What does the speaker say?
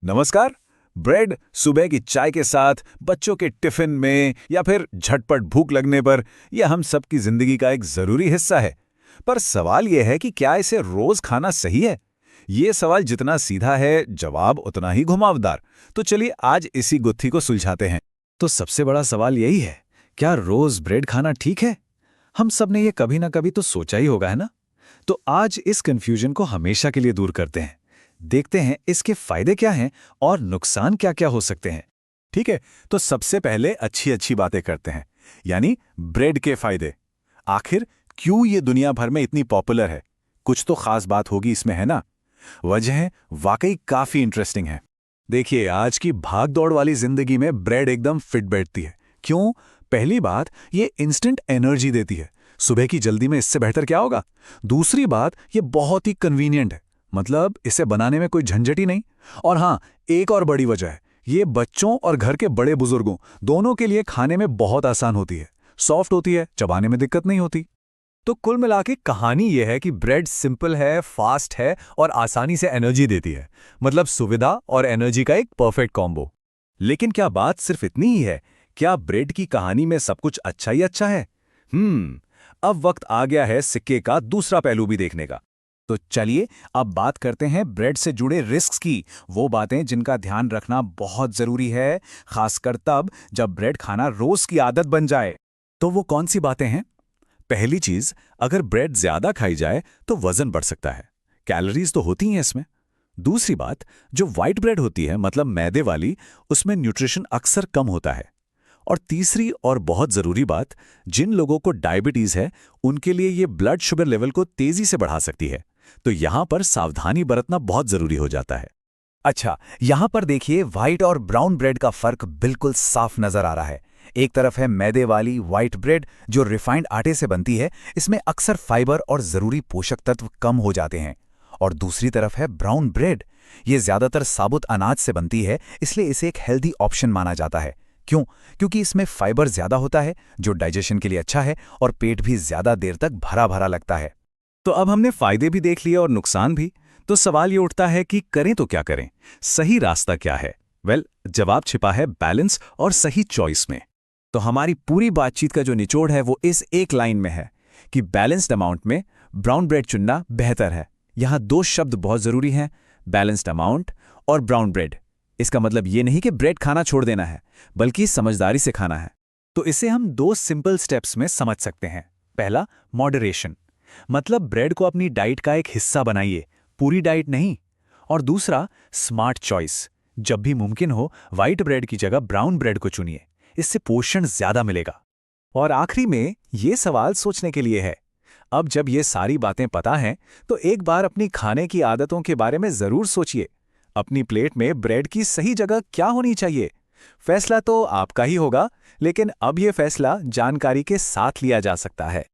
नमस्कार। ब्रेड सुबह की चाय के साथ, बच्चों के टिफिन में या फिर झटपट भूख लगने पर यह हम सबकी जिंदगी का एक जरूरी हिस्सा है। पर सवाल यह है कि क्या इसे रोज खाना सही है? ये सवाल जितना सीधा है, जवाब उतना ही घुमावदार। तो चलिए आज इसी गुत्थी को सुलझाते हैं। तो सबसे बड़ा सवाल यही है, क्या रोज ब्रेड खाना ठीक है? हम सब ने ये कभी ना कभी तो सोचा ही होगा, है ना? तो आज इस कंफ्यूजन को हमेशा के लिए दूर करते हैं। देखते हैं इसके फायदे क्या हैं और नुकसान क्या क्या हो सकते हैं। ठीक है, तो सबसे पहले अच्छी अच्छी बातें करते हैं, यानी ब्रेड के फायदे। आखिर क्यों ये दुनिया भर में इतनी पॉपुलर है? कुछ तो खास बात होगी इसमें, है ना? वजह वाकई काफी इंटरेस्टिंग है। देखिए, आज की भाग दौड़ वाली जिंदगी में ब्रेड एकदम फिट बैठती है। क्यों? पहली बात, ये इंस्टेंट एनर्जी देती है। सुबह की जल्दी में इससे बेहतर क्या होगा? दूसरी बात, ये बहुत ही कन्वीनियंट है, मतलब इसे बनाने में कोई झंझट ही नहीं। और हाँ, एक और बड़ी वजह है, ये बच्चों और घर के बड़े बुजुर्गों दोनों के लिए खाने में बहुत आसान होती है। सॉफ्ट होती है, चबाने में दिक्कत नहीं होती। तो कुल मिला के कहानी यह है कि ब्रेड सिंपल है, फास्ट है और आसानी से एनर्जी देती है। मतलब सुविधा और एनर्जी का एक परफेक्ट कॉम्बो। लेकिन क्या बात सिर्फ इतनी ही है? क्या ब्रेड की कहानी में सब कुछ अच्छा ही अच्छा है? अब वक्त आ गया है सिक्के का दूसरा पहलू भी देखने का। तो चलिए अब बात करते हैं ब्रेड से जुड़े रिस्क्स की, वो बातें जिनका ध्यान रखना बहुत जरूरी है, खासकर तब जब ब्रेड खाना रोज की आदत बन जाए। तो वो कौन सी बातें हैं? पहली चीज, अगर ब्रेड ज्यादा खाई जाए तो वजन बढ़ सकता है। कैलोरीज तो होती हैं इसमें। दूसरी बात, जो व्हाइट ब्रेड होती है, मतलब मैदे वाली, उसमें न्यूट्रिशन अक्सर कम होता है। और तीसरी और बहुत जरूरी बात, जिन लोगों को डायबिटीज है उनके लिए ये ब्लड शुगर लेवल को तेजी से बढ़ा सकती है। तो यहां पर सावधानी बरतना बहुत जरूरी हो जाता है। अच्छा, यहां पर देखिए, व्हाइट और ब्राउन ब्रेड का फर्क बिल्कुल साफ नजर आ रहा है। एक तरफ है मैदे वाली व्हाइट ब्रेड जो रिफाइंड आटे से बनती है, इसमें अक्सर फाइबर और जरूरी पोषक तत्व कम हो जाते हैं। और दूसरी तरफ है ब्राउन ब्रेड, ये ज्यादातर साबुत अनाज से बनती है, इसलिए इसे एक हेल्दी ऑप्शन माना जाता है। क्यों? क्योंकि इसमें फाइबर ज्यादा होता है, जो डाइजेशन के लिए अच्छा है, और पेट भी ज्यादा देर तक भरा भरा लगता है। तो अब हमने फायदे भी देख लिए और नुकसान भी। तो सवाल ये उठता है कि करें तो क्या करें? सही रास्ता क्या है? जवाब छिपा है बैलेंस और सही चॉइस में। तो हमारी पूरी बातचीत का जो निचोड़ है वो इस एक लाइन में है कि बैलेंस्ड अमाउंट में ब्राउन ब्रेड चुनना बेहतर है। यहां दो शब्द बहुत जरूरी हैं, बैलेंस्ड अमाउंट और ब्राउन ब्रेड। इसका मतलब ये नहीं कि ब्रेड खाना छोड़ देना है, बल्कि समझदारी से खाना है। तो इसे हम दो सिंपल स्टेप्स में समझ सकते हैं। पहला, मॉडरेशन, मतलब ब्रेड को अपनी डाइट का एक हिस्सा बनाइए, पूरी डाइट नहीं। और दूसरा, स्मार्ट चॉइस, जब भी मुमकिन हो व्हाइट ब्रेड की जगह ब्राउन ब्रेड को चुनिए, इससे पोषण ज्यादा मिलेगा। और आखिरी में ये सवाल सोचने के लिए है, अब जब ये सारी बातें पता हैं तो एक बार अपनी खाने की आदतों के बारे में जरूर सोचिए। अपनी प्लेट में ब्रेड की सही जगह क्या होनी चाहिए? फैसला तो आपका ही होगा, लेकिन अब ये फैसला जानकारी के साथ लिया जा सकता है।